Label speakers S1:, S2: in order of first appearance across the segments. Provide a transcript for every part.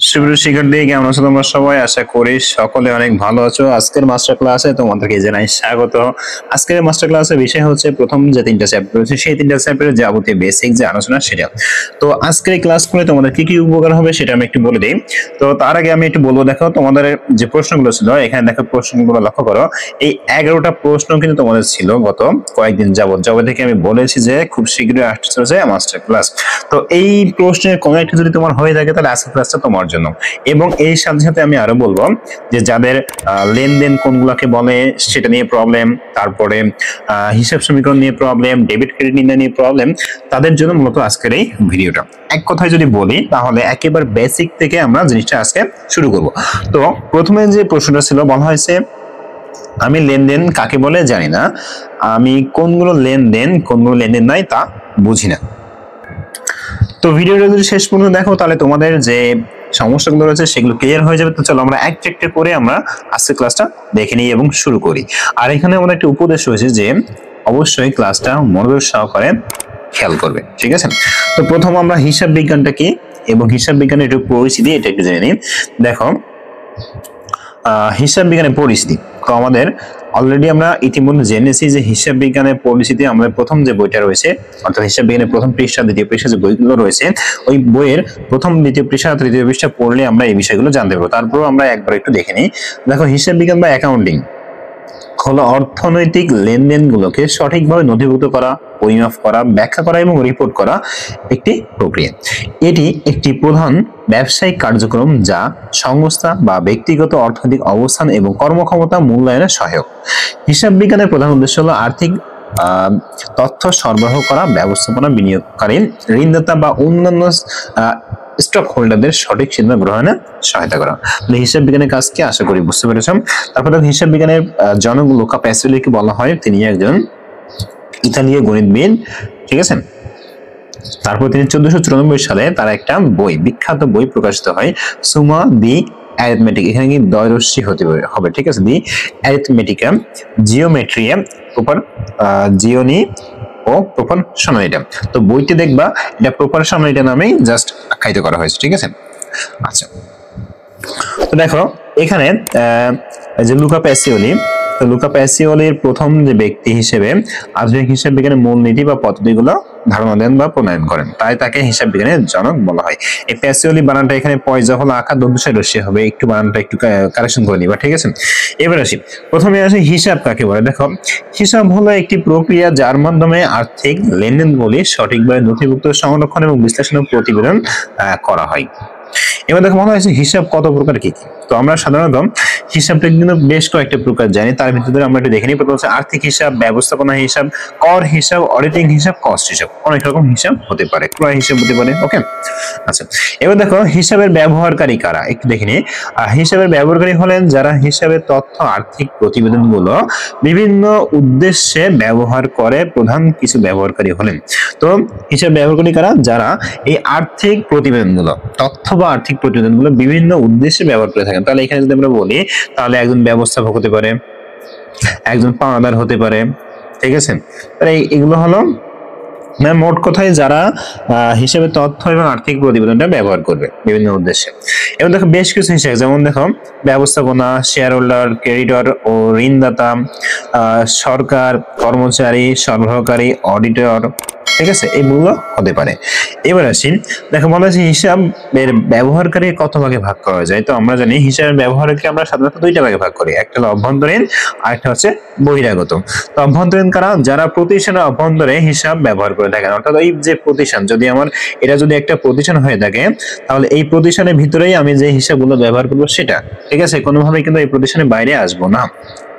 S1: সুপ্রিয় শিক্ষার্থী, কেমন আছো তোমরা সবাই? আশা করি সকলে অনেক ভালো আছো। আজকের মাস্টার ক্লাসে তোমাদেরকে জানাই স্বাগত। আজকের মাস্টার ক্লাসের বিষয় হচ্ছে প্রথম যে তিনটা চ্যাপ্টার রয়েছে সেই তিনটা চ্যাপ্টারের যাবতীয় বেসিক যে আলোচনা সেটা। তো আজকের এই ক্লাস করে তোমাদের কি কি উপকার হবে সেটা আমি একটু বলে দিই। তো তার আগে আমি একটু বলবো, দেখো তোমাদের যে প্রশ্নগুলো ছিল এখানে দেখো, প্রশ্নগুলো লক্ষ্য করো। এই 11টা প্রশ্ন কিন্তু তোমাদের ছিল গত কয়েকদিন যাবত। যবে থেকে আমি বলেছি যে খুব শীঘ্রই আসতে চলেছে মাস্টার ক্লাস। তো এই প্রশ্নের কোনো একটা যদি তোমার হয়ে থাকে তাহলে আজকের ক্লাসটা তোমার জন্য। এবং এই সাথে সাথে আমি আরো বলবো যে যাদের লেনদেন কোনগুলোকে বলে সেটা নিয়ে প্রবলেম, তারপরে হিসাব সমীকরণ নিয়ে প্রবলেম, ডেবিট ক্রেডিট নিয়ে প্রবলেম, তাদের জন্য মূলত আজকের এই ভিডিওটা। এক কথায় যদি বলি তাহলে একেবারে বেসিক থেকে আমরা জিনিসটা আজকে শুরু করব। তো প্রথমে যে প্রশ্নটা ছিল, বলা হয়েছে আমি লেনদেন কাকে বলে জানি না, আমি কোনগুলো লেনদেন নাই তা বুঝি না। তো ভিডিওটা যদি শেষ পর্যন্ত দেখো তাহলে তোমাদের যে সমস্যাগুলো রয়েছে সেগুলো ক্লিয়ার হয়ে যাবে। তো চলো আমরা একটা করে আমরা আজকে ক্লাসটা দেখে নিই এবং শুরু করি। আর এখানে আমাদের একটা উপদেশ রয়েছে যে অবশ্যই ক্লাসটা মনোযোগ সহকারে খেয়াল করবে, ঠিক আছে? তো প্রথম আমরা হিসাব বিজ্ঞানটা কি এবং হিসাব বিজ্ঞানের একটু পরিচিতি এটা একটু জেনে নিই। দেখো, হিসাব বিজ্ঞানের পরিচিতি তো আমাদের অলরেডি আমরা ইতিমধ্যে জেনেছি যে হিসাব বিজ্ঞানের পরিচিতি আমাদের প্রথম যে বইটা রয়েছে, অর্থাৎ হিসাব বিজ্ঞানের প্রথম পৃষ্ঠা দ্বিতীয় পৃষ্ঠা যে বইগুলো রয়েছে ওই বইয়ের প্রথম দ্বিতীয় পৃষ্ঠা তৃতীয় পৃষ্ঠা পড়লে আমরা এই বিষয়গুলো জানতে পারবো। তারপর আমরা একবার একটু দেখে নিই। দেখো, হিসাব বিজ্ঞান বা অ্যাকাউন্টিং হলো অর্থনৈতিক লেনদেনগুলোকে সঠিকভাবে নথিভুক্ত করা, পরিমাপ করা, ব্যাখ্যা করা এবং রিপোর্ট করা একটি প্রক্রিয়া। এটি একটি প্রধান ব্যবসায়িক কার্যক্রম যা সংস্থা বা ব্যক্তিগত অর্থনৈতিক অবস্থান এবং কর্মক্ষমতা মূল্যায়নে সহায়ক। হিসাব বিজ্ঞানের প্রধান উদ্দেশ্য হলো আর্থিক তথ্য সরবরাহ করা, ব্যবস্থাপনা, বিনিয়োগকারী, ঋণদাতা বা অন্যান্য স্টক হোল্ডারদের সঠিক সিদ্ধান্ত গ্রহণে সহায়তা করা। হিসাব বিজ্ঞানের কাজকে আশা করি বুঝতে পেরেছ। তারপরে হিসাব বিজ্ঞানের জনক লুকা প্যাসিওলিকে বলা হয়, তিনি একজন ইতালীয় গণিতবিদ, ঠিক আছে? তারপর তিনি 1494 সালে তার একটা বই, বিখ্যাত বই প্রকাশিত হয়, সুমা দি অ্যারিথমেটিক। এখানে কি দ্বয়রস্যি হতে হবে, ঠিক আছে? দি অ্যারিথমেটিকা জিওমেট্রিয়া প্রপার জিওনি ও প্রপোর্শনালিটি। তো বইটি দেখবা এটা প্রপোর্শনালিটি নামেই জাস্ট আখ্যায়িত করা হয়েছে, ঠিক আছে? আচ্ছা, তো দেখো এখানে যে লুকা প্যাসিওলি, তো লুকা প্যাসিওলির প্রথম যে ব্যক্তি হিসেবে আধুনিক হিসাব বিজ্ঞানের মূলনীতি বা পদ্ধতিগুলো ধারণা দেন বা প্রণয়ন করেন, তাই তাকে হিসাব বিজ্ঞানের জনক বলা হয়। এই প্যাসিওলি বানানটা এখানে পয়জা হলো আঁকা, দন্তসাই রস্যি হবে, একটু বানানটা একটু কারেকশন করে নিবা, ঠিক আছে? এবার আসি, প্রথমে আসি হিসাব কাকে বলে। দেখো, হিসাব হলো একটি প্রক্রিয়া যার মাধ্যমে আর্থিক লেনদেনগুলি সঠিকভাবে নথিভুক্ত, সংরক্ষণ এবং বিশ্লেষণ প্রতিবেদন করা হয়। এবার দেখো, মনে হয়েছে হিসাব কত প্রকার কি কি। তো আমরা সাধারণত হিসাবটা কিন্তু বেশ কয়েকটা প্রকার জানি, তার ভিতরে আমরা একটু দেখে নিই। প্রথম হচ্ছে আর্থিক হিসাব, ব্যবস্থাপনা হিসাব, কর হিসাব, অডিটিং হিসাব, কস্ট হিসাব। অনেক রকম হিসাব হতে পারে, ক্রয় হিসাব হতে পারে, ওকে? আচ্ছা, এবার দেখো হিসাবের ব্যবহারকারী কারা একটু দেখে নিই। হিসাবের ব্যবহারকারী হলেন যারা হিসাবের তথ্য, আর্থিক প্রতিবেদনগুলো বিভিন্ন উদ্দেশ্যে ব্যবহার করে। প্রধান কিছু ব্যবহারকারী হলেন, তো হিসাব ব্যবহারকারী কারা? যারা এই আর্থিক প্রতিবেদনগুলো, তথ্য বা আর্থিক প্রতিবেদনগুলো বিভিন্ন উদ্দেশ্যে ব্যবহার করে থাকেন। তাহলে এখানে যদি আমরা বলি তাহলে একজন ব্যবস্থাপক হতে পারে, একজন পাওনাদার হতে পারে, ঠিক আছে? তাহলে এগুলো হলো মোট কথায় যারা হিসাবে তথ্য এবং আর্থিক প্রতিবেদনটা ব্যবহার করবে বিভিন্ন উদ্দেশ্যে। এবং দেখো বেশ কিছু হিসাব, যেমন দেখো ব্যবস্থাপনা, শেয়ার হোল্ডার, ক্রেডিটর ও ঋণদাতা, সরকার, কর্মচারী, সরবরাহকারী, অডিটর, ঠিক আছে? এইগুলো হতে পারে। এবার আসি, দেখো বলা হচ্ছে হিসাবের ব্যবহারকারী কত ভাগে ভাগ করা যায়। তো আমরা জানি হিসাবের ব্যবহারকে আমরা সাধারণত দুইটা ভাগে ভাগ করি, একটা হলো অভ্যন্তরীণ আর একটা হচ্ছে বহিরাগত। তো অভ্যন্তরীণ কারা? যারা প্রতিষ্ঠানের অভ্যন্তরে হিসাব ব্যবহার করে থাকেন, অর্থাৎ এই যে প্রতিষ্ঠান, যদি আমার এটা যদি একটা প্রতিষ্ঠান হয়ে থাকে তাহলে এই প্রতিষ্ঠানের ভিতরেই আমি যে হিসাবগুলো ব্যবহার করবো সেটা, ঠিক আছে? কোনোভাবে কিন্তু এই প্রতিষ্ঠানের বাইরে আসবো না,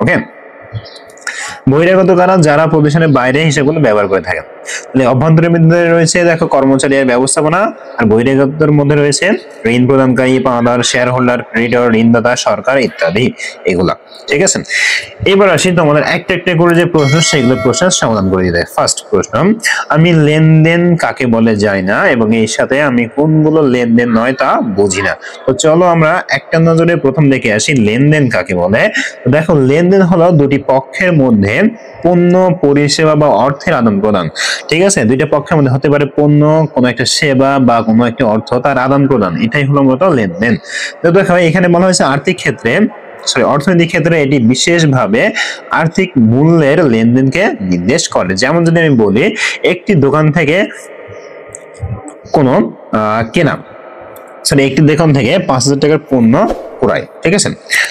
S1: ওকে? বহিরাগত কারা? যারা প্রতিষ্ঠানের বাইরে হিসাবগুলো ব্যবহার করে থাকেন। তাহলে অভ্যন্তরীণ মধ্যে রয়েছে দেখো কর্মচারী আর ব্যবস্থাপনা, আর বহিরাগতের মধ্যে রয়েছে ঋণ প্রদানকারী, পাওনাদার, শেয়ার হোল্ডার, ক্রেডিটর, ঋণদাতা, সরকার ইত্যাদি, এগুলা, ঠিক আছে? এবার আসি তোমাদের একটা একটা করে যে প্রশ্ন সেগুলো প্রশ্নের সমাধান করে দিতে। ফার্স্ট প্রশ্ন, আমি লেনদেন কাকে বলে জানি না এবং এর সাথে আমি কোনগুলো লেনদেন নয় তা বুঝি না। তো চলো আমরা একটা নজরে প্রথম দেখে আসি লেনদেন কাকে বলে। দেখো, লেনদেন হলো দুটি পক্ষের মধ্যে পণ্য, পরিষেবা বা অর্থের আদান প্রদান। ঠিক আছে, দুইটা পক্ষের মধ্যে হতে পারে পণ্য, কোনো একটা সেবা বা কোনো একটা অর্থ তার আদান প্রদান, এটাই হলো মূলত লেনদেন। তো দেখো এখানে বলা হয়েছে আর্থিক ক্ষেত্রে অর্থনৈতিক ক্ষেত্রে এটি বিশেষভাবে আর্থিক মূল্যের লেনদেনকে নির্দেশ করে। যেমন যদি আমি বলি একটি দোকান থেকে কোনো কেনা, একটি দোকান থেকে 5,000 টাকার পণ্য ক্রয়, ঠিক আছে,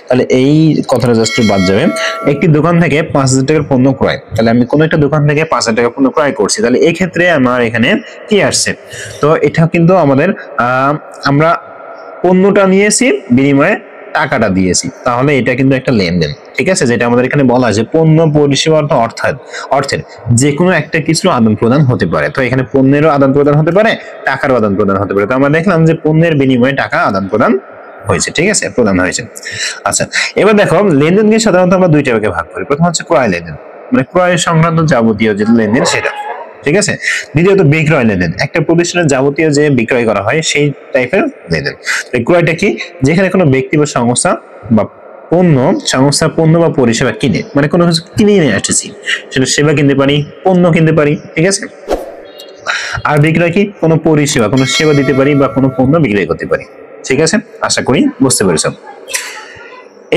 S1: তাহলে এই কথাটা জাস্ট বাদ যাবে। একটি দোকান থেকে 5,000 টাকার পণ্য ক্রয়, তাহলে আমি কোনো একটা দোকান থেকে 5,000 টাকার পণ্য ক্রয় করছি, তাহলে এই ক্ষেত্রে আমার এখানে কি আসছে, তো এটা কিন্তু আমাদের আমরা পণ্যটা নিয়েছি বিনিময়ে টাকাটা দিয়েছি, তাহলে এটা কিন্তু একটা লেনদেন, ঠিক আছে, যেটা আমাদের এখানে বলা আছে পণ্য পরিষেবা অর্থের যে কোনো একটা কিছুর আদান প্রদান হতে পারে। তো এখানে পণ্যেরও আদান প্রদান হতে পারে, টাকারও আদান প্রদান হতে পারে। তো আমরা দেখলাম যে পণ্যের বিনিময়ে টাকা আদান প্রদান হয়েছে, ঠিক আছে, প্রদান হয়েছে। আচ্ছা, এবার দেখো লেনদেনকে সাধারণত আমরা দুইটা ভাগে ভাগ করি। প্রথম হচ্ছে ক্রয় লেনদেন, মানে ক্রয় সংক্রান্ত যাবতীয় যে লেনদেন সেটা, ঠিক আছে। দ্বিতীয়ত বিক্রয় লেনদেন, একটা প্রতিষ্ঠানের যাবতীয় যে বিক্রয় করা হয় সেই টাইপের লেনদেন। ক্রয়টা কি, যেখানে কোনো ব্যক্তি বা সংস্থা বা পণ্য বা পরিষেবা কিনে, মানে কোনো কিছু কিনে নিয়ে আসতেছি, সেটা সেবা কিনতে পারি, পণ্য কিনতে পারি, ঠিক আছে। আর বিক্রয় কি, কোনো পরিষেবা, কোনো সেবা দিতে পারি বা কোনো পণ্য বিক্রয় করতে পারি, ঠিক আছে। আশা করি বুঝতে পেরেছ।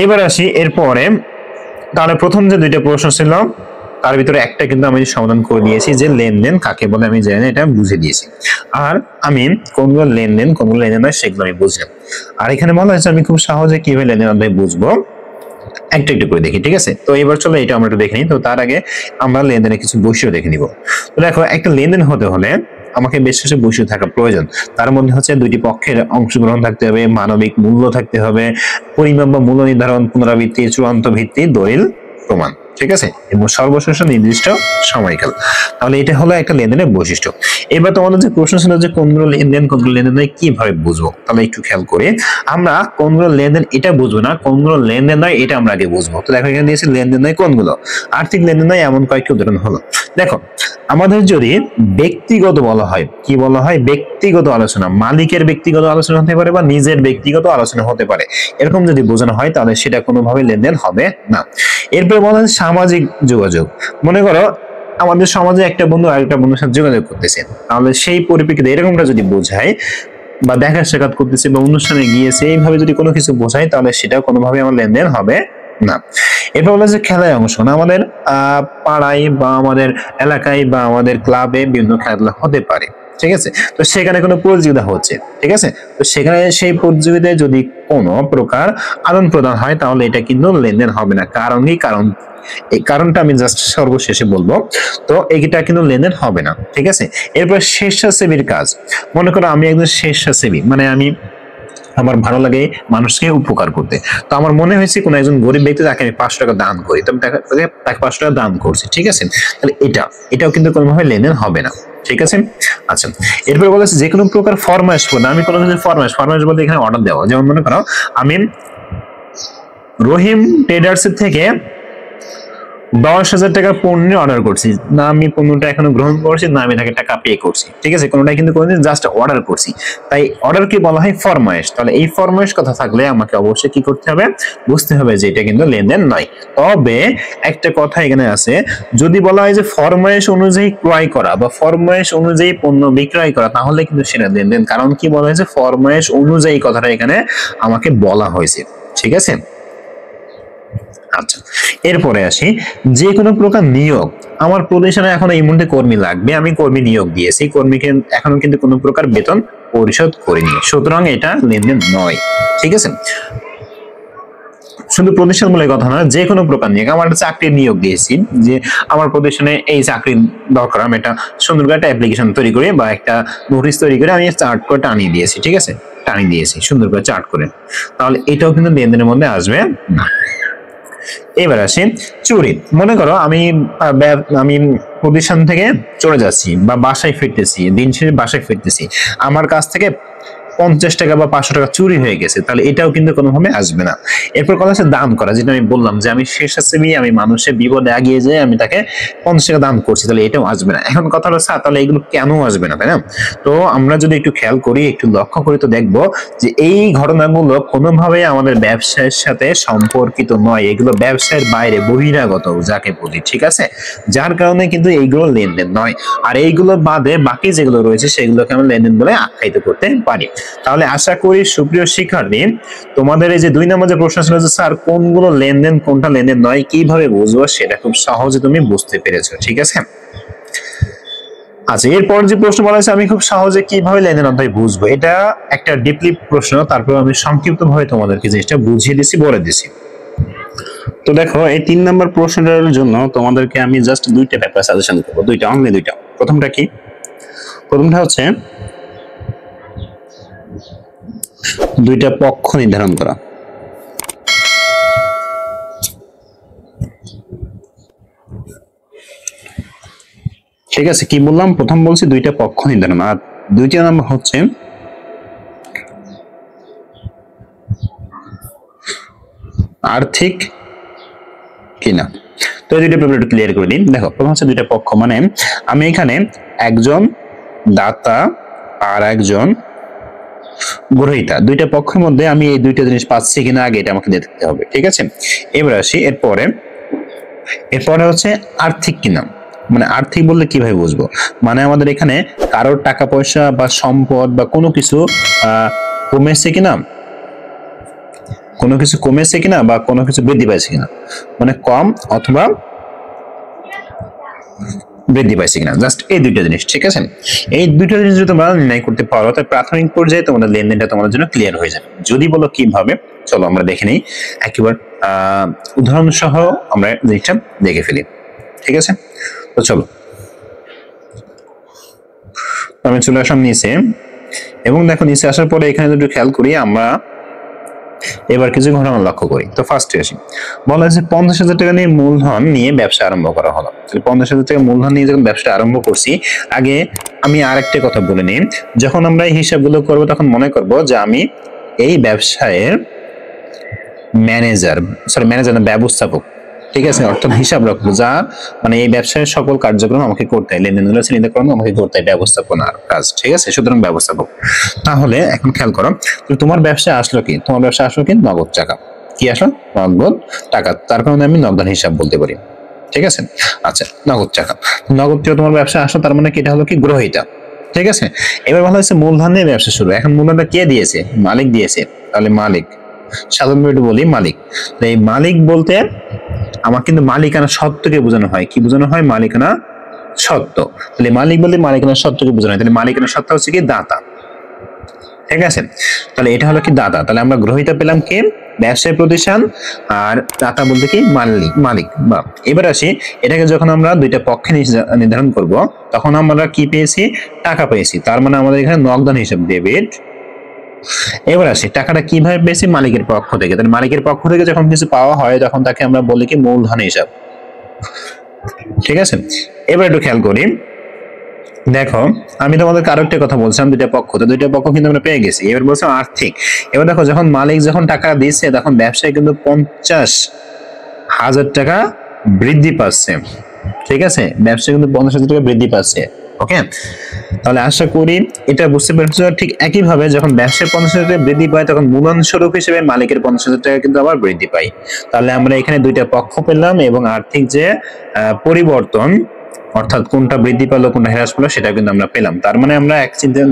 S1: এবার আসি এরপরে, তাহলে প্রথম যে দুইটা প্রশ্ন ছিল তার ভিতরে একটা কিন্তু আমি সমাধান করে দিয়েছি, যে লেনদেন কাকে বলে আমি জানি, এটা বুঝে দিয়েছি। আর আমি কোনগুলো লেনদেন কোনগুলো লেনদেন নয় সেগুলো আমি বুঝলাম। আর এখানে বলা হয়েছে আমি খুব সহজে কিভাবে লেনদেন অধ্যায় বুঝবো, একটা একটু করে দেখি, ঠিক আছে। তো এবার চলো এটা আমরা একটু দেখে নিই। তো তার আগে আমরা লেনদেনের কিছু বৈশিষ্ট্য দেখে নিব। তো দেখো একটা লেনদেন হতে হলে আমাকে বেশ কিছু বৈশিষ্ট্য থাকা প্রয়োজন। তার মধ্যে হচ্ছে দুইটি পক্ষের অংশগ্রহণ থাকতে হবে, মানবিক মূল্য থাকতে হবে, পরিমাপ বা মূল্য নির্ধারণ, পুনরাবৃত্তি, চূড়ান্ত ভিত্তি, দলিল প্রমাণ, ঠিক আছে, এবং সর্বশেষ নির্দিষ্ট সময়কাল। তাহলে এটা হলো একটা লেনদেনের বৈশিষ্ট্য। এবার তোমাদের যে প্রশ্ন ছিল যে কোনগুলো লেনদেন কোনগুলো লেনদেন নয় কিভাবে বুঝবো, তাহলে একটু খেয়াল করে আমরা কোনগুলো লেনদেন এটা বুঝবো না, কোনগুলো লেনদেন নয় এটা আমরা আগে বুঝবো। তো দেখো এখানে দিয়েছে লেনদেন নয় কোনগুলো, আর্থিক লেনদেন নয় এমন কয়েকটি উদাহরণ হলো। দেখো আমাদের যদি ব্যক্তিগত বলা হয়, কি বলা হয়, ব্যক্তিগত আলোচনা, মালিকের ব্যক্তিগত আলোচনা হতে পারে বা নিজের ব্যক্তিগত আলোচনা হতে পারে, এরকম যদি বোঝানো হয় তাহলে সেটা কোনোভাবে লেনদেন হবে না। এরপরে বলা হয় সামাজিক যোগাযোগ, মনে করো আমাদের সমাজে একটা বন্ধু আরেকটা বন্ধুর সাথে যোগাযোগ করতেছে, তাহলে সেই পরিপ্রেক্ষিতে এরকমটা যদি বোঝায় বা দেখা সাক্ষাৎ করতেছে বা অনুষ্ঠানে গিয়েছে, এইভাবে যদি কোনো কিছু বোঝায় তাহলে সেটা কোনোভাবে আমার লেনদেন হবে না। এরপর বলা যে খেলায় অংশ, আমাদের পাড়ায় বা আমাদের এলাকায় বা আমাদের ক্লাবে বিভিন্ন খেলাধুলা হতে পারে, ঠিক আছে, তো সেখানে কোনো প্রতিযোগিতা হচ্ছে, ঠিক আছে, তো সেখানে সেই প্রতিযোগিতায় যদি কোনো প্রকার আদান প্রদান হয় তাহলে এটা কিন্তু লেনদেন হবে না। কারণ কি, কারণ এই কারণটা আমি জাস্ট সর্বশেষে বলবো। তো এইটা কিন্তু লেনদেন হবে না, ঠিক আছে। এরপর স্বেচ্ছাসেবীর কাজ, মনে করো আমি একজন স্বেচ্ছাসেবী, মানে আমি আমার ভালো লাগে মানুষকে উপকার করতে, তো আমার মনে হয়েছে কোন একজন গরিব ব্যক্তি তাকে আমি 500 টাকা দান করি, তো তাকে 500 টাকা দান করছি, ঠিক আছে, তাহলে এটাও কিন্তু কোনোভাবে লেনদেন হবে না, ঠিক আছে। আচ্ছা, এরপরে বলেছে যে কোনো প্রকার ফরমাইশ করতে, আমি কোনো কিছু ফরমাইশ বলতে এখানে অর্ডার দেওয়া, যেমন মনে করো আমি রহিম ট্রেডার্স থেকে 10,000 টাকা পণ্য অর্ডার করছি, না আমি পণ্যটা এখনো গ্রহণ করছি না আমি তাকে টাকা পে করছি, ঠিক আছে, কোনোটাই কিন্তু কোনোদিন জাস্ট অর্ডার করছি, তাই অর্ডারকে বলা হয় ফরমাইশ। তাহলে এই ফরমাইশ কথা থাকলে আমাকে অবশ্যই কি করতে হবে, বুঝতে হবে যে এটা কিন্তু লেনদেন নয়। তবে একটা কথা এখানে আছে, যদি বলা হয় যে ফরমাইশ অনুযায়ী ক্রয় করা বা ফরমাইশ অনুযায়ী পণ্য বিক্রয় করা তাহলে কিন্তু সেটা লেনদেন। কারণ কি বলা হয়েছে, ফরমাইশ অনুযায়ী কথাটা এখানে আমাকে বলা হয়েছে, ঠিক আছে। আচ্ছা, এরপরে আসি যে কোনো প্রকার নিয়োগ, আমার প্রতিষ্ঠানে এখন এই মুহূর্তে কর্মী লাগবে, আমি কর্মী নিয়োগ দিয়েছি, কর্মীকে এখনো কিন্তু কোনো প্রকার বেতন পরিশোধ করিনি, সুতরাং এটা লেনদেন নয়, ঠিক আছে। শুধু প্রতিষ্ঠানমূলক কথা না, যে কোনো প্রকার নিয়োগ, আমার একটা চাকরির নিয়োগ দিয়েছি, যে আমার প্রতিষ্ঠানে এই চাকরির দরকার, আমি একটা সুন্দর করে একটা অ্যাপ্লিকেশন তৈরি করে বা একটা নোটিশ তৈরি করে আমি চার্ট করে টানিয়ে দিয়েছি, ঠিক আছে, টানিয়ে দিয়েছি সুন্দর করে চার্ট করে, তাহলে এটাও কিন্তু লেনদেনের মধ্যে আসবে না। এবার আসি চুরি, মনে করো আমি প্রতিষ্ঠান থেকে চলে যাচ্ছি বা বাসায় ফিরতেছি, দিন শেষে বাসায় ফিরতেছি, আমার কাছ থেকে 50 টাকা বা 500 টাকা চুরি হয়ে গেছে, তাহলে এটাও কিন্তু কোনোভাবে আসবে না। এরপর কথা হচ্ছে দান করা, যেটা আমি বললাম যে আমি স্বেচ্ছাসেবী, আমি মানুষের বিপদে আগিয়ে যাই, আমি তাকে 50 টাকা দান করছি, তাহলে এটাও আসবে না। এখন কথা হচ্ছে তাহলে এগুলো কেন আসবে না, তাই না? তো আমরা যদি একটু খেয়াল করি, একটু লক্ষ্য করি, তো দেখবো যে এই ঘটনাগুলো কোনোভাবে আমাদের ব্যবসায়ের সাথে সম্পর্কিত নয়, এগুলো ব্যবসায়ের বাইরে বহিরাগত যাকে বলি, ঠিক আছে? যার কারণে কিন্তু এইগুলো লেনদেন নয়। আর এইগুলো বাদে বাকি যেগুলো রয়েছে সেগুলোকে আমরা লেনদেন বলে আখ্যায়িত করতে পারি। তাহলে আশা করি সুপ্রিয় শিক্ষার্থী, তোমাদের এই যে 2 নম্বর যে প্রশ্ন ছিল যে স্যার কোনগুলো লেনদেন কোনটা লেনদেন নয় কিভাবে বুঝবো, সেটা খুব সহজে তুমি বুঝতে পেরেছো, ঠিক আছে? আচ্ছা, এরপর যে প্রশ্ন বলা হয়েছে আমি খুব সহজে কিভাবে লেনদেন অধ্যায় বুঝবো, এটা একটা ডিপলি প্রশ্ন, তারপর আমি সংক্ষিপ্ত ভাবে তোমাদেরকে জিনিসটা বুঝিয়ে দিছি, বলে দিছি। তো দেখো, এই 3 নম্বর প্রশ্নটার জন্য তোমাদেরকে আমি জাস্ট 2টা পেপার সাজেশন করব, 2টা, অনলি 2টা। প্রথমটা কি? প্রথমটা হচ্ছে 2টা পক্ষ নির্ধারণ করা। ঠিক আছে, কি বললাম? প্রথম বলছি 2টা পক্ষ নির্ধারণ, আর 2টা নাম্বার হচ্ছে আর্থিক কিনা। তো এই 2টা পেপার একটু ক্লিয়ার করে দিন। দেখো, প্রথম হচ্ছে 2টা পক্ষ, মানে আমি এখানে একজন দাতা আর একজন গ্রহীতা, 2টা পক্ষের মধ্যে আমি এই 2টা জিনিস পাচ্ছি কিনা আগে এটা আমাকে দেখতে হবে, ঠিক আছে? এবার আসি এরপরে হচ্ছে আর্থিক কিনা। মানে আর্থিক বললে কিভাবে বুঝবো? মানে আমাদের এখানে কারোর টাকা পয়সা বা সম্পদ বা কোনো কিছু কমেছে কিনা, বা কোনো কিছু বৃদ্ধি পাইছে কিনা, মানে কম অথবা বৃদ্ধি পাইছে কিনা, জাস্ট এই 2টা জিনিস, ঠিক আছে? এই 2টা জিনিস যদি তোমরা নির্ণয় করতে পারো, তাহলে প্রাথমিক পর্যায়ে তোমাদের লেনদেনটা তোমাদের জন্য ক্লিয়ার হয়ে যাবে। যদি বলো কিভাবে, চলো আমরা দেখে নিই একবার উদাহরণ সহ আমরা জিনিসটা দেখে ফেলি, ঠিক আছে? তো চলো, আমি চলে আসলাম নিচে, এবং দেখো নিচে আসার পরে এখানে যদি খেয়াল করি আমরা এবার কিছু ঘটনা লক্ষ্য করি। তো ফার্স্টে আসি, বলা হয়েছে 50,000 টাকা নিয়ে মূলধন নিয়ে ব্যবসা আরম্ভ করা হলো। 50,000 টাকা মূলধন নিয়ে যখন ব্যবসা আরম্ভ করছি, আগে আমি আরেকটা কথা বলে নিই, যখন আমরা এই হিসাবগুলো করবো তখন মনে করবো যে আমি এই ব্যবসায়ের ম্যানেজার না, ব্যবস্থাপক, ঠিক আছে? অর্থাৎ হিসাব রাখবো, যা মানে এই ব্যবসায়ের সকল কার্যক্রম আমাকে করতে হয়, লেনদেনগুলো চিহ্নিতকরণ আমাকে করতে হয়, ব্যবস্থাপনার কাজ, ঠিক আছে? সুতরাং ব্যবস্থাপক। তাহলে এখন খেয়াল করো, তোমার ব্যবসা আসলো কি? তোমার ব্যবসা আসলো কি? নগদ টাকা। কি আসলো? নগদ টাকা। তার কারণে আমি নগদ হিসাব বলতে পারি, ঠিক আছে? আচ্ছা, নগদ টাকা, নগদ টাকা তোমার ব্যবসা আসলো, তার মানে কি? এটা হলো কি? গ্রহীতা, ঠিক আছে? এবার ভালো হচ্ছে মূলধন নিয়ে ব্যবসা শুরু। এখন মূলধনটা কে দিয়েছে? মালিক দিয়েছে। তাহলে মালিক, সাধারণভাবে বলি মালিক। এই মালিক বলতে আমার কিন্তু মালিকানা সত্ত্বকে বোঝানো হয়। কি বোঝানো হয়? মালিকানা সত্ত্ব। তাহলে মালিক বলতে মালিকানা সত্ত্বকে বোঝানো হয়। তাহলে মালিকানা সত্ত্ব হচ্ছে কি? দাতা, ঠিক আছে? তাহলে এটা হলো কি? দাতা। তাহলে আমরা গ্রহীতা পেলাম কে? ব্যবসায়ী প্রতিষ্ঠান। আর দাতা বলতে কি? মালিক। বা এবার আসি, এটাকে যখন আমরা 2টা পক্ষে নির্ধারণ করব, তখন আমরা কি পেয়েছি? টাকা পেয়েছি। তার মানে আমাদের এখানে নগদান হিসাব, ডেবিট। এবার আসি, টাকাটা কিভাবে পেয়েছি? মালিকের পক্ষ থেকে। তাহলে মালিকের পক্ষ থেকে যখন কিছু পাওয়া হয় তখন তাকে আমরা বলি কি? মূলধন হিসাব, ঠিক আছে? এবার একটু খেয়াল করি, দেখো আমি তোমাদের আরো একটা কথা বলছিলাম, 2টা পক্ষ, তো 2টা পক্ষ কিন্তু আমরা পেয়ে গেছি। এবার বলছিলাম আর্থিক। এবার দেখো, যখন মালিক যখন টাকা দিচ্ছে তখন ব্যবসায় কিন্তু 50,000 টাকা বৃদ্ধি পাচ্ছে, ঠিক আছে? ব্যবসায় কিন্তু 50,000 টাকা বৃদ্ধি পাচ্ছে, ওকে? তাহলে আশা করি এটা বুঝতে পেরেছো। ঠিক একইভাবে যখন ব্যবসায় 50,000 টাকা বৃদ্ধি পায় তখন মূলধন স্বরূপ হিসেবে মালিকের 50,000 টাকা কিন্তু আবার বৃদ্ধি পায়। তাহলে আমরা এখানে 2টা পক্ষ পেলাম, এবং আর্থিক যে পরিবর্তন, অর্থাৎ কোনটা বৃদ্ধি পেলো কোনটা হ্রাস পেলো, সেটা কিন্তু আমরা পেলাম। তার মানে আমরা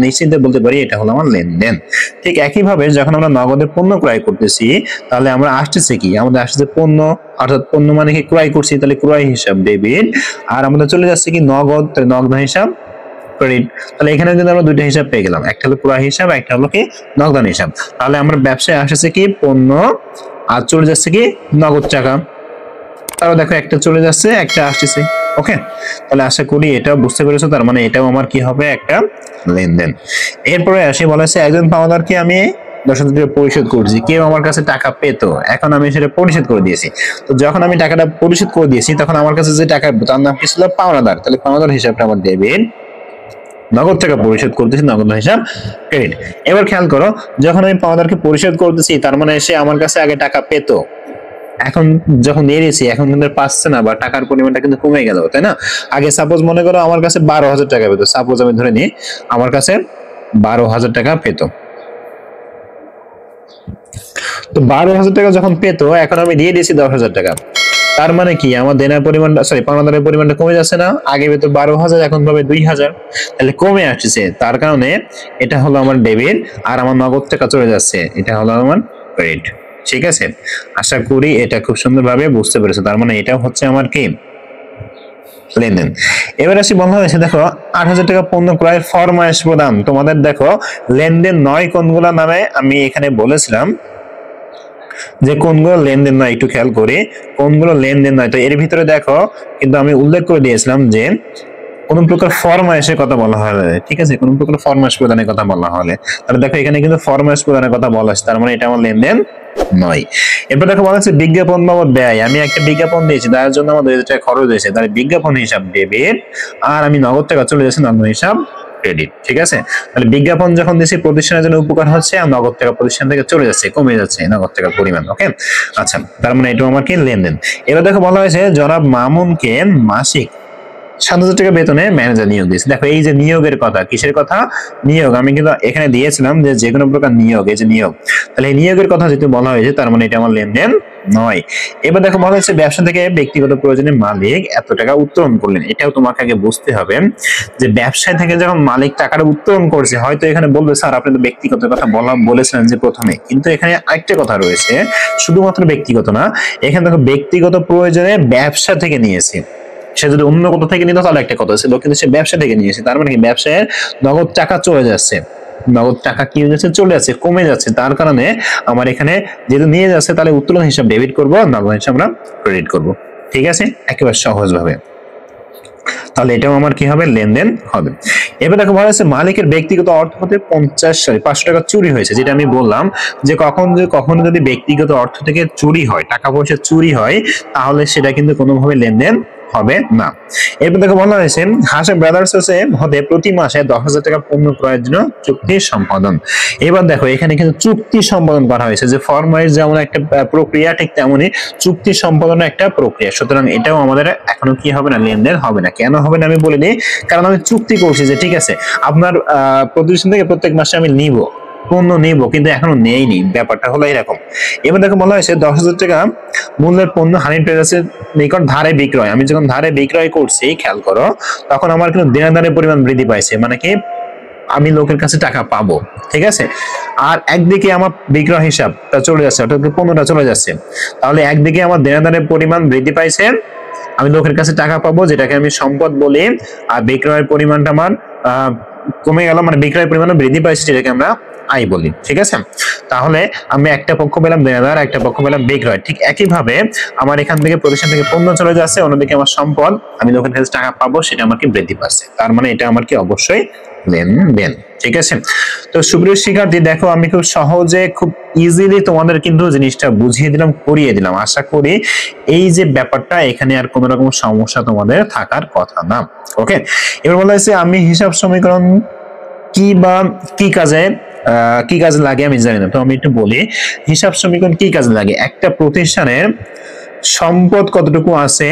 S1: নিশ্চিন্তে বলতে পারি এটা হলো আমার লেনদেন। ঠিক একইভাবে যখন আমরা নগদে পণ্য ক্রয় করতেছি, তাহলে আমরা আসতেছে কি? আমাদের আসতেছে পণ্য, অর্থাৎ পণ্য মানে কি? ক্রয় করছি, তাহলে ক্রয় হিসাব ডেবিট। আর আমাদের চলে যাচ্ছে কি? নগদ, তাহলে নগদ হিসাব ক্রেডিট। তাহলে এখানে কিন্তু আমরা 2টা হিসাব পেয়ে গেলাম, একটা হলো ক্রয় হিসাব, একটা হলো কি? নগদান হিসাব। তাহলে আমরা ব্যবসায় আসছে কি? পণ্য, আর চলে যাচ্ছে কি? নগদ টাকা। তাহলে দেখো, একটা চলে যাচ্ছে, একটা আসছে, ওকে? তাহলে আশা করি এটাও বুঝতে পেরেছো। তার মানে এটাও আমার কি হবে? একটা লেনদেন। এরপরে আসি, বলা হচ্ছে একজন পাওনাদারকে আমি 10,000 টাকা পরিশোধ করছি। কেউ আমার কাছে টাকা পেতো, এখন আমি সেটা পরিশোধ করে দিয়েছি। তো যখন আমি টাকাটা পরিশোধ করে দিয়েছি তখন আমার কাছে যে টাকা, তার নাম কি ছিল? পাওনাদার। তাহলে পাওনাদার হিসাবটা আমার ডেবিট। নগদ টাকা পরিশোধ করতেছি, নগদ হিসাব ক্রেডিট। এবার খেয়াল করো, যখন আমি পাওনাদারকে পরিশোধ করতেছি তার মানে সে আমার কাছে আগে টাকা পেতো, এখন যখন নিয়ে নিয়েছি এখন কিন্তু পাচ্ছে না, বা টাকার পরিমাণটা কিন্তু কমে গেল, তাই না? আগে সাপোজ মনে করো আমার কাছে 12,000 টাকা পেতো, সাপোজ আমি ধরে নিই আমার কাছে 12,000 টাকা পেতো। তো 12,000 টাকা যখন পেতো, এখন আমি দিয়ে দিয়েছি 10,000 টাকা, তার মানে কি আমার দেনার পরিমাণটা পাওনাদারের পরিমাণটা কমে যাচ্ছে না? আগে পেতো 12,000, এখন পাবে 2,000, তাহলে কমে আসছে। তার কারণে এটা হলো আমার ডেবিট, আর আমার নগদ টাকা চলে যাচ্ছে, এটা হলো আমার ক্রেডিট। ঠিক আছে, আশা করি এটা খুব সুন্দরভাবে বুঝতে পেরেছো। তার মানে এটা হচ্ছে আমার কি লেনদেন। এবার আসি বলা হয়েছে, দেখো 8,000 টাকা পণ্য ক্রয়ের ফরমায়েশ প্রদান। তোমাদের দেখো লেনদেন নয় কোনগুলা নামে আমি এখানে বলেছিলাম যে কোনগুলো লেনদেন নয়, একটু খেয়াল করি কোনগুলো লেনদেন নয়। তো এর ভিতরে দেখো কিন্তু আমি উল্লেখ করে দিয়েছিলাম যে কোন প্রকার ফরমায়েশের কথা বলা হলে, ঠিক আছে, কোন প্রকার ফরমায়েশ প্রদানের কথা বলা হলে, তাহলে দেখো এখানে কিন্তু ফরমায়েশ প্রদানের কথা বলা আছে, তার মানে এটা আমার লেনদেন নয়। এরপর দেখো বলা হচ্ছে বিজ্ঞাপন বাবদ ব্যয়। আমি একটা বিজ্ঞাপন দিয়েছি, তার জন্য আমার 2,000 টাকা খরচ হয়েছে, তাহলে বিজ্ঞাপন হিসাব ডেবিট, আর আমি নগদ টাকা চলে যাচ্ছে নগদ হিসাব ক্রেডিট। ঠিক আছে, তাহলে বিজ্ঞাপন যখন দিয়েছি প্রতিষ্ঠানের জন্য উপকার হচ্ছে, আর নগদ টাকা প্রতিষ্ঠান থেকে চলে যাচ্ছে, কমে যাচ্ছে নগদ টাকার পরিমাণ। ওকে, আচ্ছা, তার মানে এটা আমার কি লেনদেন। এবার দেখো বলা হয়েছে জনাব মামুনকে মাসিক 7,000 টাকা বেতনে ম্যানেজার নিয়োগ দিয়েছে। দেখো এই যে নিয়োগের কথা, কিসের কথা? নিয়োগ। আমি কিন্তু এখানে দিয়েছিলাম যে কোনো প্রকার নিয়োগ, এই যে নিয়োগ, তাহলে এই নিয়োগের কথা যেহেতু বলা হয়েছে তার মানে এটা আমার লেনদেন নয়। এবার দেখো বলা হয়েছে ব্যবসা থেকে ব্যক্তিগত প্রয়োজনে মালিক এত টাকা উত্তোলন করলেন। এটাও তোমাকে আগে বুঝতে হবে যে ব্যবসায় থেকে যখন মালিক টাকাটা উত্তোলন করছে, হয়তো এখানে বলবে স্যার আপনি তো ব্যক্তিগত কথা বলেছিলেন যে প্রথমে, কিন্তু এখানে আরেকটা কথা রয়েছে, শুধুমাত্র ব্যক্তিগত না, এখানে দেখো ব্যক্তিগত প্রয়োজনে ব্যবসা থেকে নিয়েছে। সে যদি অন্য কোথা থেকে নিত তাহলে একটা কথা ছিল, কিন্তু সে ব্যবসা থেকে নিয়েছে, তার মানে কি ব্যবসায় নগদ টাকা চলে যাচ্ছে, নগদ টাকা কি হয়ে যাচ্ছে? চলে যাচ্ছে, কমে যাচ্ছে। তার কারণে আমার এখানে যেহেতু নিয়ে যাচ্ছে, তাহলে উত্তোলন হিসাব ডেবিট করবো, নগদ হিসাব আমরা ক্রেডিট করবো। ঠিক আছে, একেবারে সহজ ভাবে, তাহলে এটাও আমার কি হবে? লেনদেন হবে। এবার দেখো বলা হচ্ছে মালিকের ব্যক্তিগত অর্থ হতে 500 টাকা চুরি হয়েছে। যেটা আমি বললাম যে কখনো যদি ব্যক্তিগত অর্থ থেকে চুরি হয়, টাকা পয়সা চুরি হয়, তাহলে সেটা কিন্তু কোনোভাবে লেনদেন হবে না। এরপর দেখো বলা হয়েছে হাসে ব্রাদার্স হতে প্রতি মাসে 10,000 টাকা পণ্য ক্রয়ের জন্য চুক্তি সম্পাদন। এবার দেখো এখানে কিন্তু চুক্তি সম্পাদন করা হয়েছে, যে ফরমাইজ যেমন একটা প্রক্রিয়া, ঠিক তেমনি চুক্তি সম্পাদনের একটা প্রক্রিয়া। সুতরাং এটাও আমাদের এখনো কি হবে না? লেনদেন হবে না। কেন হবে না আমি বলে দিই, কারণ আমি চুক্তি করছি যে ঠিক আছে আপনার প্রতিষ্ঠান থেকে প্রত্যেক মাসে আমি নিব, পণ্য নিব, কিন্তু এখনো নেইনি, ব্যাপারটা হলো এরকম। এবার দেখো বলা হয়েছে 10,000 টাকা মূল্যের পণ্য হানি ট্রেডার্সের নিকট ধারে বিক্রয়। আমি যখন ধারে বিক্রয় করছি, খেয়াল করো, তখন আমার কিন্তু দেনাদারের পরিমাণ বৃদ্ধি পাইছে, মানে কি আমি লোকের কাছে টাকা পাবো। ঠিক আছে, আর একদিকে আমার বিক্রয় হিসাবটা চলে যাচ্ছে, অর্থাৎ পণ্যটা চলে যাচ্ছে, তাহলে একদিকে আমার দেনাদারের পরিমাণ বৃদ্ধি পাইছে, আমি লোকের কাছে টাকা পাবো, যেটাকে আমি সম্পদ বলি, আর বিক্রয়ের পরিমাণটা আমার কমে গেল, মানে বিক্রয়ের পরিমাণ বৃদ্ধি পাইছে, যেটাকে আমরা আয় বলি। ঠিক আছে, তাহলে আমি একটা পক্ষ পেলাম দেনাদার, একটা পক্ষ পেলাম বিক্রয়। ঠিক একইভাবে আমার এখান থেকে প্রতিষ্ঠান থেকে পণ্য চলে যাচ্ছে, অন্যদিকে আমার সম্পদ, আমি লোকের কাছে টাকা পাবো, সেটা আমাকে বৃদ্ধি পাচ্ছে। তার মানে এটা আমার কি অবশ্যই লেনদেন। ঠিক আছে, তো সুপ্রিয় শিক্ষার্থী দেখো আমি খুব সহজে, খুব ইজিলি তোমাদের কিন্তু জিনিসটা বুঝিয়ে দিলাম, করিয়ে দিলাম। আশা করি এই যে ব্যাপারটা, এখানে আর কোন রকম সমস্যা তোমাদের থাকার কথা না। ওকে, এবার বলা হয়েছে আমি হিসাব সমীকরণ কি বা কি কাজে লাগে আমি জানি না, তো আমি একটু বলি হিসাব সমীকরণ কি কাজে লাগে। একটা প্রতিষ্ঠানের সম্পদ কতটুকু আছে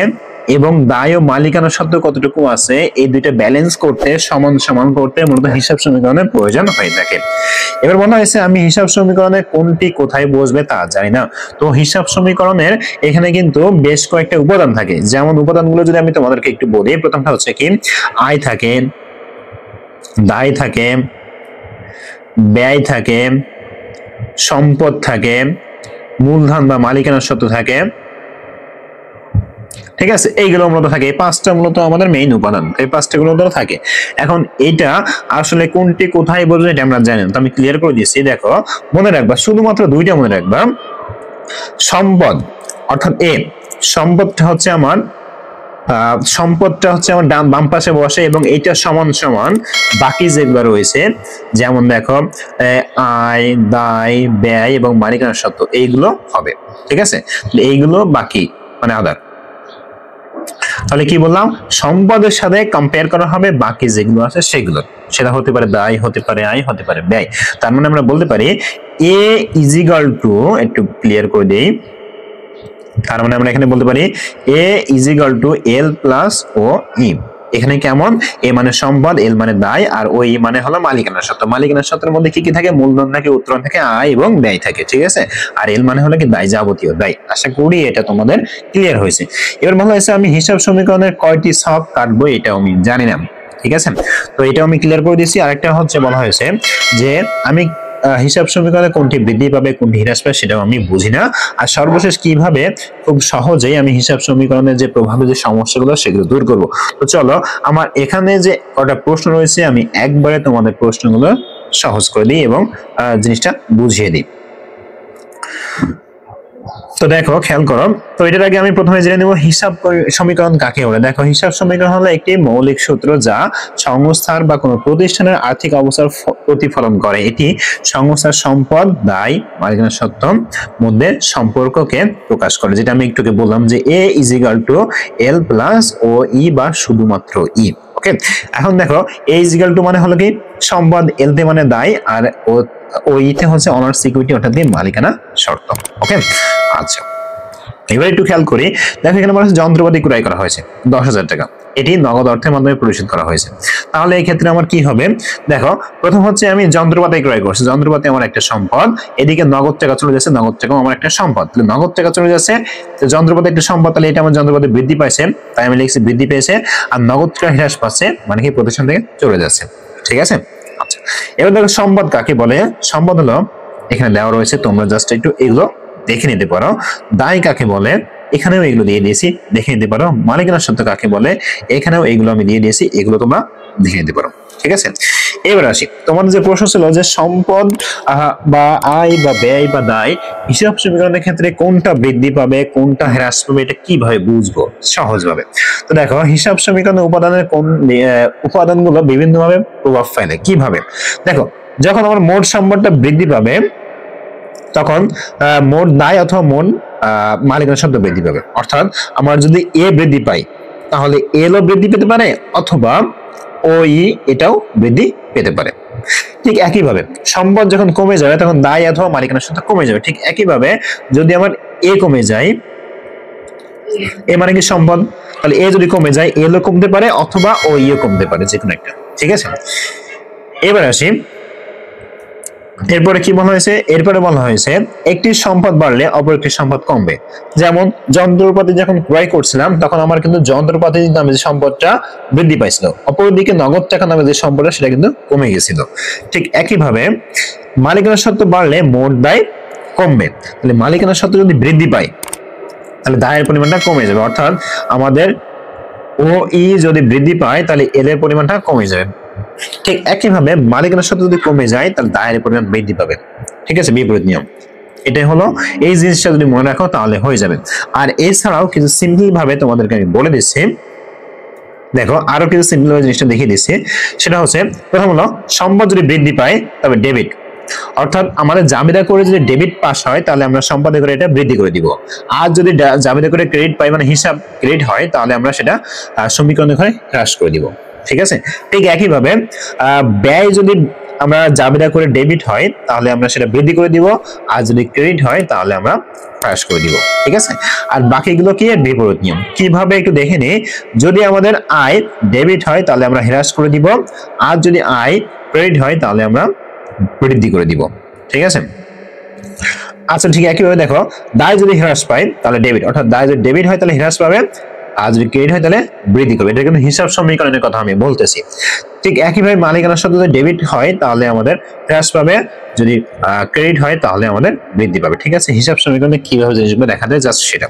S1: এবং দায় ও মালিকানা সত্ত্ব কতটুকু আছে, এই দুইটা ব্যালেন্স করতে, সমান সমান করতে মূলত হিসাব সমীকরণের প্রয়োজন হয়ে থাকে। এবার বলা হয়েছে আমি হিসাব সমীকরণে কোনটি কোথায় বসবে তা জানি না। তো হিসাব সমীকরণের এখানে কিন্তু বেশ কয়েকটা উপাদান থাকে, যেমন উপাদানগুলো যদি আমি তোমাদেরকে একটু বলি, প্রথমটা হচ্ছে কি আয় থাকে, দায় থাকে, ব্যয় থাকে, সম্পদ থাকে, মূলধন বা মালিকানার সত্ত্ব থাকে। ঠিক আছে, এইগুলো মূলত থাকে, এই পাঁচটা মূলত আমাদের মেইন উপাদান, এই পাঁচটা গুলো থাকে। এখন এটা আসলে কোনটি কোথায় বলবো এটা আমরা জানি না, তো আমি ক্লিয়ার করে দিচ্ছি। দেখো মনে রাখবা, শুধুমাত্র দুইটা মনে রাখবা। সম্পদ অর্থাৎ সম্পদটা হচ্ছে আমার বাম পাশে বসে, এবং এইটা সমান সমান বাকি যেগুলো রয়েছে, যেমন দেখো আয়, দায়, ব্যয় এবং মালিকানার সত্ত্ব, এইগুলো হবে। ঠিক আছে, এইগুলো বাকি, মানে আদার। তাহলে কি বললাম, সম্পদের সাথে কম্পেয়ার করা হবে বাকি যেগুলো আছে সেগুলো, সেটা হতে পারে দায়, হতে পারে আয়, হতে পারে ব্যয়। তার মানে আমরা বলতে পারি এ ইজ ইকুয়াল টু, একটু ক্লিয়ার করে দেই, তার মানে আমরা এখানে বলতে পারি A is equal to L plus O E. এখানে কেমন, এ মানে সম্পদ, এল মানে দায়, আর ও ই মানে হলো মালিকানার সত্ত্ব। মালিকানার সত্ত্বের মধ্যে কি কি থাকে, মূলধন থাকে, উত্তোলন থাকে, আয় এবং ব্যয় থাকে, ঠিক আছে। আর এল মানে হলো কি দায়, যাবতীয় দায়। আশা করি এটা তোমাদের ক্লিয়ার হয়েছে। এবার ভালো হয়েছে, আমি হিসাব সমীকরণের কয়টি ছক কাটবো এটাও আমি জানি না, ঠিক আছে। তো এটাও আমি ক্লিয়ার করে দিচ্ছি। আরেকটা হচ্ছে বলা হয়েছে যে আমি হিসাব সমীকরণে কোনটি বৃদ্ধি পাবে কোনটি হ্রাস পাবে সেটাও আমি বুঝি না। আর সর্বশেষ কিভাবে খুব সহজেই আমি হিসাব সমীকরণের যে প্রভাবিত সমস্যাগুলো সেগুলো দূর করব। তো চলো, আমার এখানে যে কটা প্রশ্ন রয়েছে আমি একবারে তোমাদের প্রশ্নগুলো সহজ করে দিই এবং জিনিসটা বুঝিয়ে দিই। তো দেখো, খেয়াল করো। তো এটার আগে আমি প্রথমে জেনে নেব হিসাব সমীকরণ কাকে বলে। দেখো, হিসাব সমীকরণ হলো একটি মৌলিক সূত্র যা সংস্থার বা কোনো প্রতিষ্ঠানের আর্থিক অবস্থার প্রতিফলন করে। এটি সংস্থার সম্পদ, দায়, মালিকানার সত্ত্ব মধ্যে সম্পর্ককে প্রকাশ করে, যেটা আমি একটু বললাম যে A is equal to L plus O E বা শুধুমাত্র ই। ওকে, এখন দেখো এ ইজ ইকুয়াল টু মানে হলো কি সম্পদ, এল তে মানে দায়, আর ও ইতে হচ্ছে অনার্স সিকিউরিটি অর্থাৎ মালিকানা শর্ত। ওকে, আচ্ছা এবার একটু খেয়াল করি। দেখো এখানে বলা হচ্ছে যন্ত্রপাতি ক্রয় করা হয়েছে 10,000 টাকা, এটি নগদ অর্থের মাধ্যমে পরিশোধ করা হয়েছে। তাহলে এই ক্ষেত্রে আমার কি হবে, দেখো প্রথম হচ্ছে আমি যন্ত্রপাতি ক্রয় করছি, যন্ত্রপাতি আমার একটা সম্পদ, এদিকে নগদ টাকা চলে যাচ্ছে, নগদ টাকাও আমার একটা সম্পদ, নগদ টাকা চলে যাচ্ছে, যন্ত্রপাতি একটা সম্পদ, তাহলে এটা আমার যন্ত্রপাতি বৃদ্ধি পাইছে, তাই আমি লিখছি বৃদ্ধি পেয়েছে, আর নগদ টাকা হ্রাস পাচ্ছে মানে কি প্রতিষ্ঠান থেকে চলে যাচ্ছে, ঠিক আছে। আচ্ছা, এবার দেখো সম্পদ কাকে বলে। সম্পদ হলো এখানে দেওয়া রয়েছে, তোমরা জাস্ট একটু এগুলো দেখে নিতে পারো। দায় কাকে বলে, এখানেও এগুলো দিয়ে দিয়েছি, দেখে নিতে পারো। মালিকানার সত্ত্ব কাকে বলে, এখানেও এগুলো আমি দিয়ে দিয়েছি, এগুলো তোমরা দেখে নিতে পারো, ঠিক আছে। এবার আসি, তোমাদের যে প্রশ্ন ছিল যে সম্পদ বা আয় বা ব্যয় বা দায় হিসাব সমীকরণের ক্ষেত্রে কোনটা বৃদ্ধি পাবে কোনটা হ্রাস পাবে এটা কিভাবে বুঝবো সহজভাবে। তো দেখো, হিসাব সমীকরণের উপাদানের কোন উপাদানগুলো বিভিন্নভাবে প্রভাব ফেলে, কিভাবে। দেখো, যখন আমার মোট সম্পদটা বৃদ্ধি পাবে তখন মোট দায় অথবা মোট মালিকানার সত্ত্ব বৃদ্ধি পাবে। অর্থাৎ আমার যদি এ বৃদ্ধি পাই তাহলে এলও বৃদ্ধি পেতে পারে, অথবা ওই এটাও বৃদ্ধি পেতে পারে। ঠিক একইভাবে সম্পদ যখন কমে যাবে তখন দায় অথবা মালিকানার সত্ত্ব কমে যাবে। ঠিক একইভাবে যদি আমার এ কমে যায়, এ মানে কি সম্পদ, তাহলে এ যদি কমে যায় এলও কমতে পারে অথবা ওইও কমতে পারে, যে কোনো একটা, ঠিক আছে। এবার আসি, এরপরে কি বলা হয়েছে, এরপরে বলা হয়েছে একটি সম্পদ বাড়লে অপর একটি সম্পদ কমবে। যেমন যন্ত্রপাতি যখন ক্রয় করছিলাম তখন আমার কিন্তু যন্ত্রপাতি নামে যে সম্পদটা বৃদ্ধি পাইছিল, অপরদিকে নগদ টাকা নামে যে সম্পদটা সেটা কিন্তু কমে গেছিল। ঠিক একইভাবে মালিকানার সত্ত্ব বাড়লে মোট দায় কমবে। তাহলে মালিকানার সত্ত্ব যদি বৃদ্ধি পায় তাহলে দায়ের পরিমাণটা কমে যাবে। অর্থাৎ আমাদের ও ই যদি বৃদ্ধি পায় তাহলে এল এর পরিমাণটা কমে যাবে। ঠিক একইভাবে মালিকানার সত্ত্ব যদি কমে যায় তাহলে দায়ের পরিমাণ বৃদ্ধি পাবে, ঠিক আছে, বিপরীত নিয়ম। এটাই হলো, এই জিনিসটা যদি মনে রাখো তাহলে হয়ে যাবে। আর এছাড়াও কিছু সিম্পল ভাবে তোমাদেরকে আমি বলে দিচ্ছি, দেখো আরো কিছু সিম্পল ভাবে জিনিসটা দেখিয়ে দিচ্ছি। সেটা হচ্ছে, প্রথম হলো সম্পদ যদি বৃদ্ধি পায় তবে ডেবিট, অর্থাৎ আমাদের জাবেদা করে যদি ডেবিট পাস হয় তাহলে আমরা সম্পাদে করে এটা বৃদ্ধি করে দিব। আর যদি জাবেদা করে ক্রেডিট পাই মানে হিসাব ক্রেডিট হয় তাহলে আমরা সেটা সমীকরণে করে হ্রাস করে দিব, ঠিক আছে। ঠিক একইভাবে ব্যয় যদি আমরা জাবেদা করে ডেবিট হয় তাহলে আমরা সেটা বৃদ্ধি করে দিব, আর যদি ক্রেডিট হয় তাহলে আমরা হ্রাস করে দিব, ঠিক আছে। আর বাকিগুলো কি বিপরীত নিয়ম, কিভাবে একটু দেখে নিই। যদি আমাদের আয় ডেবিট হয় তাহলে আমরা হ্রাস করে দিব, আর যদি আয় ক্রেডিট হয় তাহলে আমরা বৃদ্ধি করে দিব, ঠিক আছে। আচ্ছা, ঠিক একইভাবে দেখো, দায় যদি হ্রাস পায় তাহলে ডেবিট, অর্থাৎ দায় যদি ডেবিট হয় তাহলে হ্রাস পাবে, আর যদি ক্রেডিট হয় তাহলে বৃদ্ধি করবে। এটা কিন্তু হিসাব সমীকরণের কথা আমি বলতেছি। ঠিক একইভাবে মালিকানার সত্ত্ব যদি ডেবিট হয় তাহলে আমাদের হ্রাস পাবে, যদি ক্রেডিট হয় তাহলে আমাদের বৃদ্ধি পাবে, ঠিক আছে। হিসাব সমীকরণে কিভাবে জিনিসগুলো দেখা যায় জাস্ট সেটা।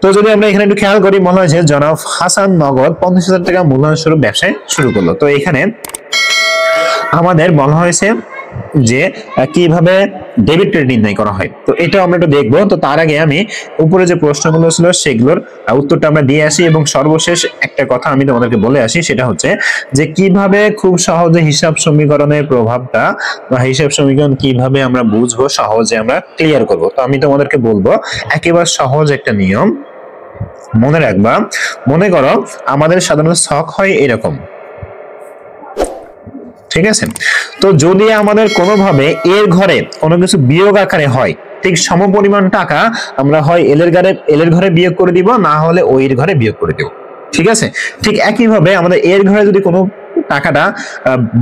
S1: তো যদি আমরা এখানে একটু খেয়াল করি, মনে হয় যে জনাব হাসান নগদ 50,000 টাকা মূলধন স্বরূপ ব্যবসায় শুরু করলো। তো এখানে আমাদের বলা হয়েছে যে কিভাবে ডেবিট ক্রেডিট নির্ণয় করা হয়, তো এটা আমরা একটু দেখবো। তো তার আগে আমি উপরে যে প্রশ্নগুলো ছিল সেগুলোর উত্তরটা আমরা দিয়ে আসি, এবং সর্বশেষ একটা কথা আমি তোমাদেরকে বলে আসি, সেটা হচ্ছে যে কিভাবে খুব সহজে হিসাব সমীকরণের প্রভাবটা বা হিসাব সমীকরণ কিভাবে আমরা বুঝবো সহজে আমরা ক্লিয়ার করব। তো আমি তোমাদেরকে বলবো একেবারে সহজ একটা নিয়ম, মনে রাখবা, মনে করো আমাদের সাধারণত ছক হয় এরকম, ঠিক আছে? তো যদি আমাদের কোনোভাবে এর ঘরে কোনো কিছু বিয়োগ আকারে হয়, ঠিক সমপরিমাণ টাকা আমরা হয় এল এর ঘরে বিয়োগ করে দিব, না হলে ও এর ঘরে বিয়োগ করে দিব, ঠিক আছে? ঠিক একইভাবে আমাদের এর ঘরে যদি কোনো টাকাটা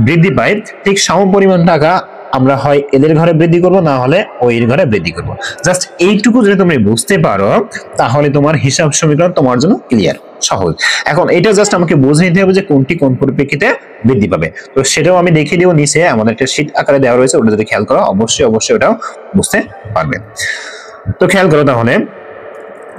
S1: বৃদ্ধি পায়, ঠিক সমপরিমাণ টাকা আমরা হয় এল এর ঘরে বৃদ্ধি করব, না হলে ও এর ঘরে বৃদ্ধি করব। জাস্ট এইটুকু যদি তুমি বুঝতে পারো তাহলে তোমার হিসাব সমীকরণ তোমার জন্য ক্লিয়ার, সহজ। এখন এটা জাস্ট আমাকে বুঝে নিতে হবে যে কোনটি কোন পরিপ্রেক্ষিতে বৃদ্ধি পাবে। তো সেটাও আমি দেখিয়ে দিব, নিচে আমাদের একটা শীট আকারে দেওয়া রয়েছে, ওটা যদি খেয়াল করো অবশ্যই ওটাও বুঝতে পারবে। তো খেয়াল করো তাহলে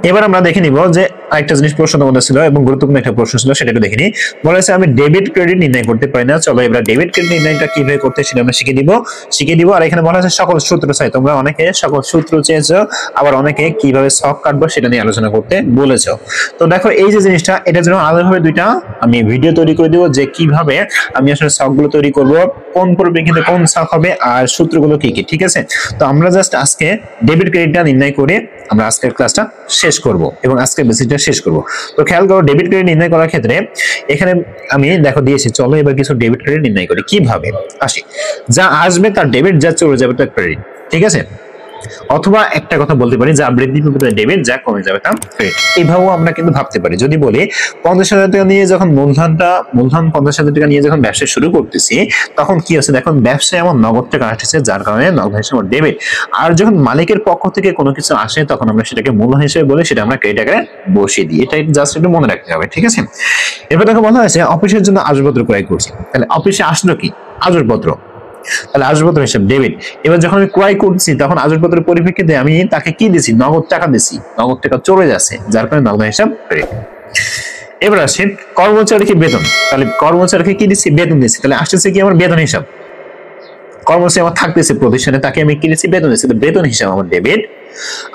S1: এবার আমরা দেখে নিব যে আরেকটা জিনিস প্রশ্ন তোমাদের ছিল এবং গুরুত্বপূর্ণ একটা প্রশ্ন ছিল, সেটা একটু দেখে নিই। বলা হয়েছে আমি ডেবিট ক্রেডিট নির্ণয় করতে পারি না। চলো এবার ডেবিট ক্রেডিট নির্ণয়টা কিভাবে করতে সেটা আমরা শিখিয়ে দিব। আর এখানে বলা হয়েছে সকল সূত্র চাই, তোমরা অনেকে সকল সূত্র চেয়েছো, আবার অনেকে কিভাবে ছক কাটবো সেটা নিয়ে আলোচনা করতে বলেছো। তো দেখো এই যে জিনিসটা, এটার জন্য আলাদাভাবে দুইটা আমি ভিডিও তৈরি করে দিব যে কিভাবে আমি আসলে ছকগুলো তৈরি করব, কোন পরিপ্রেক্ষিতে কোন ছক হবে, আর সূত্রগুলো কি কি, ঠিক আছে? তো আমরা জাস্ট আজকে ডেবিট ক্রেডিটটা নির্ণয় করে আমরা আজকের ক্লাসটা শেষ করব এবং আজকের বেসিকটা শেষ করব। তো খেয়াল করো ডেবিট ক্রেডিট নির্ণয় করার ক্ষেত্রে এখানে আমি দেখো দিয়েছি, চলো এবার কিছু ডেবিট ক্রেডিট নির্ণয় করি। কিভাবে আসি, যা আসবে তার ডেবিট, যা চলে যাবে তার ক্রেডিট, ঠিক আছে? অথবা একটা কথা বলতে পারি, যা বৃদ্ধি পাবে তার ডেবিট, যা কমে যাবে তার ক্রেডিট। এইভাবেও আমরা কিন্তু ভাবতে পারি। যদি বলি 50,000 টাকা নিয়ে যখন মূলধন 50,000 টাকা নিয়ে যখন ব্যবসা শুরু করতেছি, তখন কি আছে দেখুন, ব্যবসায় আমার নগদ টাকা আসছে, যার কারণে নগদ হিসেবে ডেবিট। আর যখন মালিকের পক্ষ থেকে কোনো কিছু আসে তখন আমরা সেটাকে মূলধন হিসেবে বলে সেটা আমরা ক্রেডিট আকারে বসিয়ে দিই। এটা জাস্ট একটু মনে রাখতে হবে, ঠিক আছে? এবার দেখো বলা হয়েছে অফিসের জন্য আসবাবপত্র ক্রয় করছি। তাহলে অফিসে আসলো কি? আসবাবপত্র, তাহলে আসবাবপত্র হিসাব ডেবিট। এবার যখন আমি ক্রয় করছি তখন আসবাবপত্রের পরিপ্রেক্ষিতে আমি তাকে কি দিছি? নগদ টাকা দিছি, নগদ টাকা চলে যাচ্ছে, যার কারণে নগদ হিসাব ক্রেডিট। এবার আসি কর্মচারীকে বেতন, তাহলে কর্মচারীকে কি দিচ্ছি? বেতন দিচ্ছি, তাহলে আসতেছে কি আমার বেতন হিসাব। কর্মচারী আমার থাকতেছে প্রতিষ্ঠানে, তাকে আমি কি দিচ্ছি? বেতন দিচ্ছি, বেতন হিসাব আমার ডেবিট।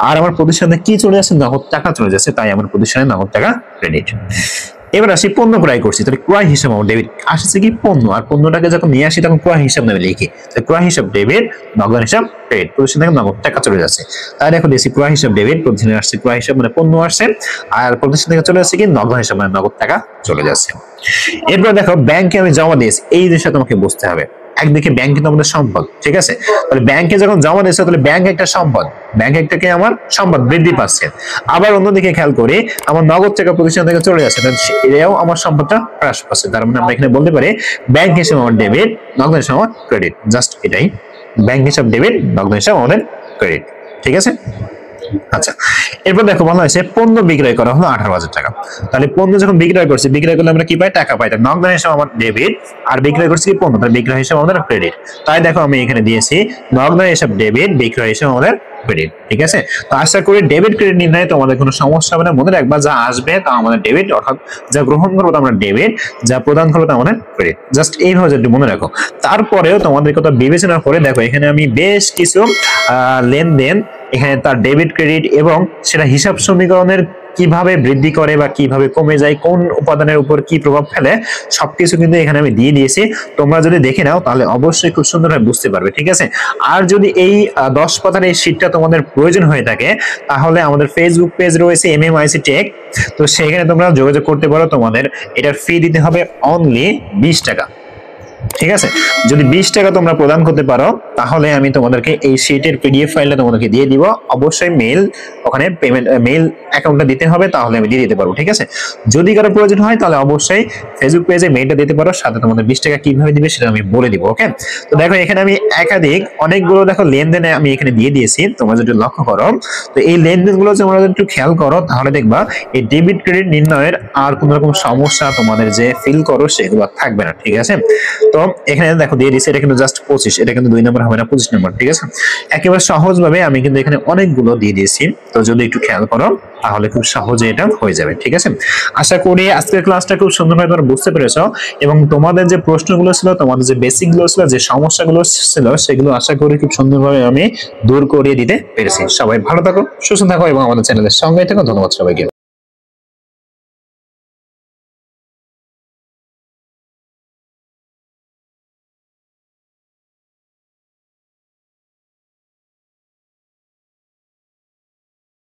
S1: আর আমার প্রতিষ্ঠানে কি চলে যাচ্ছে? নগদ টাকা চলে যাচ্ছে, তাই আমার প্রতিষ্ঠানে নগদ টাকা ক্রেডিট। এবার আসি পণ্য ক্রয় করছি, তাহলে ক্রয় হিসাব আমার ডেবিট। আসছে কি? পণ্য। আর পণ্যটাকে যখন নিয়ে আসি তখন ক্রয় হিসাব নামে লিখি, তাহলে ক্রয় হিসাব ডেবিট, নগদ হিসাব ক্রেডিট। প্রতিষ্ঠান থেকে নগদ টাকা চলে যাচ্ছে, তাই দেখো দিয়েছি ক্রয় হিসাব ডেবিট, প্রতিষ্ঠানে আসছে ক্রয় হিসাব মানে পণ্য আসছে, আর প্রতিষ্ঠান থেকে চলে যাচ্ছে কি? নগদ হিসাব মানে নগদ টাকা চলে যাচ্ছে। এরপর দেখো ব্যাংকে আমি জমা দিয়েছি, এই জিনিসটা তোমাকে বুঝতে হবে। একদিকে ব্যাংক কিন্তু আমাদের সম্পদ, ঠিক আছে? তাহলে ব্যাংকে যখন জমা দিয়েছে তাহলে ব্যাংক একটা সম্পদ, ব্যাংক একটাকে আমার সম্পদ বৃদ্ধি পাচ্ছে। আবার অন্যদিকে খেয়াল করি আমার নগদ টাকা প্রতিষ্ঠান থেকে চলে যাচ্ছে, এটাও আমার সম্পদটা হ্রাস পাচ্ছে। তার মানে আমরা এখানে বলতে পারি ব্যাংক হিসাবে আমার ডেবিট, নগদ হিসাবে আমার ক্রেডিট। জাস্ট এটাই, ব্যাংক হিসাব ডেবিট, নগদ হিসাব আমাদের ক্রেডিট, ঠিক আছে? আচ্ছা, এরপর দেখো বলা হয়েছে পণ্য বিক্রয় করা হলো 18,000 টাকা। তাহলে পণ্য যখন বিক্রয় করছি, বিক্রয় করলে আমরা কি পাই? টাকা পাই। তার নগদ হিসাব আমার ডেবিট, আর বিক্রয় করছি কি? পণ্য, তার বিক্রয় হিসাব আমাদের ক্রেডিট। তাই দেখো আমি এখানে দিয়েছি নগদ হিসাব ডেবিট, বিক্রয় হিসাব আমাদের ক্রেডিট, ঠিক আছে? তো আশা করি ডেবিট ক্রেডিট নির্ণয়ে তোমাদের কোনো সমস্যা হবে না। মনে রাখবা যা আসবে তা আমাদের ডেবিট, অর্থাৎ যা গ্রহণ করবো তা আমরা ডেবিট, যা প্রদান করবো তা আমাদের ক্রেডিট। জাস্ট এইভাবে যদি মনে রাখো। তারপরেও তোমাদের কথা বিবেচনা করে দেখো এখানে আমি বেশ কিছু লেনদেন, এখানে তার ডেবিট ক্রেডিট এবং সেটা হিসাব সমীকরণের কিভাবে বৃদ্ধি করে বা কিভাবে কমে যায়, কোন উপাদানের উপর কি প্রভাব ফেলে, সবকিছু কিন্তু এখানে আমি দিয়ে দিয়েছি। তোমরা যদি দেখে নাও তাহলে অবশ্যই খুব সুন্দরভাবে বুঝতে পারবে, ঠিক আছে? আর যদি এই 10 পাতার এই শীটটা তোমাদের প্রয়োজন হয়ে থাকে তাহলে আমাদের ফেসবুক পেজ রয়েছে MMIC টেক, তো সেখানে তোমরা যোগাযোগ করতে পারো। তোমাদের এটার ফি দিতে হবে অনলি 20 টাকা, ঠিক আছে? যদি 20 টাকা তোমরা প্রদান করতে পারো তাহলে আমি তোমাদেরকে এই শীটের PDF ফাইলটা তোমাদেরকে দিয়ে দিব। অবশ্যই মেল, ওখানে পেমেন্ট মেল অ্যাকাউন্টটা দিতে হবে, তাহলে আমি দিয়ে দিতে পারবো, ঠিক আছে? যদি কারো প্রয়োজন হয় তাহলে অবশ্যই ফেসবুক পেজে মেলটা দিতে পারো, সাথে তোমাদের 20 টাকা কিভাবে দিবে সেটা আমি বলে দিব, ওকে? তো দেখো এখানে আমি অনেকগুলো দেখো লেনদেনে আমি এখানে দিয়ে দিয়েছি, তোমরা যদি লক্ষ্য করো। তো এই লেনদেনগুলো তোমরা যদি একটু খেয়াল করো তাহলে দেখবা এই ডেবিট ক্রেডিট নির্ণয়ের আর কোনো রকম সমস্যা তোমাদের যে ফিল করো সেগুলো থাকবে না, ঠিক আছে? তো এখানে দেখো দিয়ে দিয়েছি, এটা কিন্তু জাস্ট 25, এটা কিন্তু 2 নম্বর হবে না, 25 নম্বর, ঠিক আছে? একেবারে সহজভাবে আমি কিন্তু এখানে অনেকগুলো দিয়ে দিয়েছি, তো যদি একটু খেয়াল করো তাহলে খুব সহজে এটা হয়ে যাবে, ঠিক আছে? আশা করি আজকের ক্লাসটা খুব সুন্দরভাবে তোমরা বুঝতে পেরেছো এবং তোমাদের যে প্রশ্নগুলো ছিল, তোমাদের যে বেসিকগুলো ছিল, যে সমস্যাগুলো ছিল সেগুলো আশা করি খুব সুন্দরভাবে আমি দূর করিয়ে দিতে পেরেছি। সবাই ভালো থাকো, সুস্থ থাকো এবং আমাদের চ্যানেলের সঙ্গে থাকো। ধন্যবাদ সবাইকে।